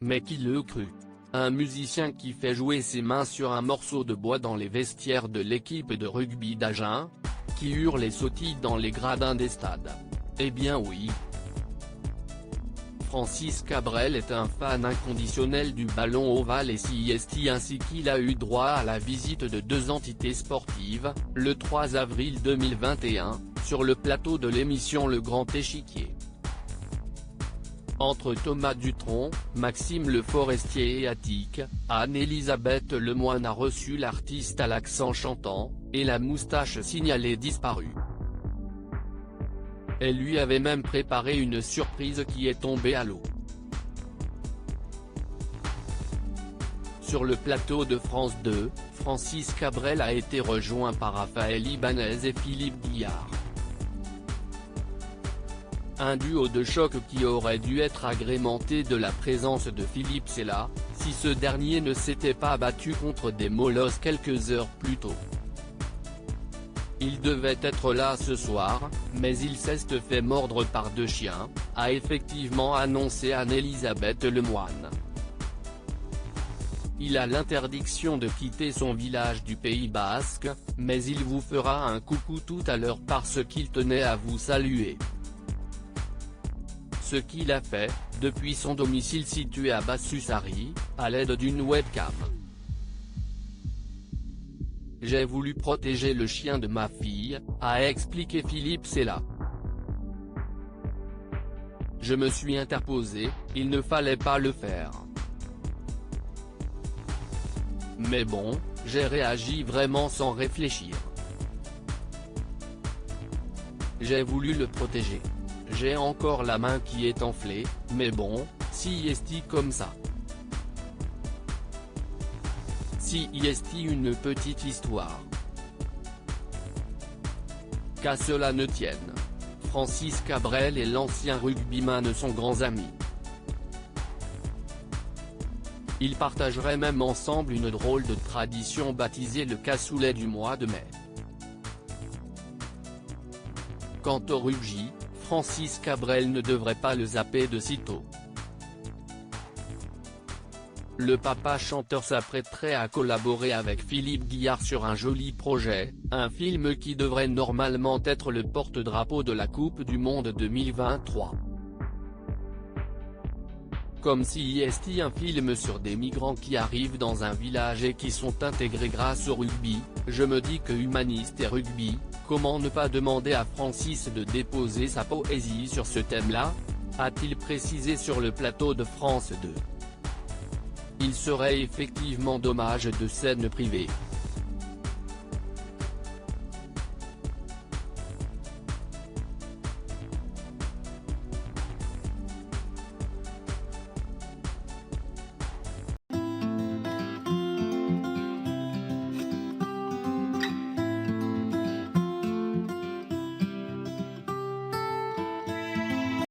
Mais qui le crut? Un musicien qui fait jouer ses mains sur un morceau de bois dans les vestiaires de l'équipe de rugby d'Agen? Qui hurle et sautille dans les gradins des stades? Eh bien oui. Francis Cabrel est un fan inconditionnel du ballon ovale et CIST ainsi qu'il a eu droit à la visite de deux entités sportives, le 3 avril 2021, sur le plateau de l'émission Le Grand Échiquier. Entre Thomas Dutronc, Maxime Le Forestier et Attic, Anne-Elisabeth Lemoine a reçu l'artiste à l'accent chantant, et la moustache signalée disparue. Elle lui avait même préparé une surprise qui est tombée à l'eau. Sur le plateau de France 2, Francis Cabrel a été rejoint par Raphaël Ibanez et Philippe Guillard. Un duo de choc qui aurait dû être agrémenté de la présence de Philippe Sella, si ce dernier ne s'était pas battu contre des molosses quelques heures plus tôt. Il devait être là ce soir, mais il s'est fait mordre par deux chiens, a effectivement annoncé Anne-Elisabeth Lemoine. Il a l'interdiction de quitter son village du Pays Basque, mais il vous fera un coucou tout à l'heure parce qu'il tenait à vous saluer. Ce qu'il a fait, depuis son domicile situé à Bassusari, à l'aide d'une webcam. J'ai voulu protéger le chien de ma fille, a expliqué Philippe Sella. Je me suis interposé, il ne fallait pas le faire. Mais bon, j'ai réagi vraiment sans réfléchir. J'ai voulu le protéger. J'ai encore la main qui est enflée, mais bon, si est comme ça. Si est une petite histoire. Qu'à cela ne tienne. Francis Cabrel et l'ancien rugbyman sont grands amis. Ils partageraient même ensemble une drôle de tradition baptisée le cassoulet du mois de mai. Quant au rugby, Francis Cabrel ne devrait pas le zapper de sitôt. Le papa chanteur s'apprêterait à collaborer avec Philippe Guillard sur un joli projet, un film qui devrait normalement être le porte-drapeau de la Coupe du Monde 2023. Comme si un film sur des migrants qui arrivent dans un village et qui sont intégrés grâce au rugby, je me dis que humaniste et rugby, comment ne pas demander à Francis de déposer sa poésie sur ce thème-là, a-t-il précisé sur le plateau de France 2. Il serait effectivement dommage de scène privée.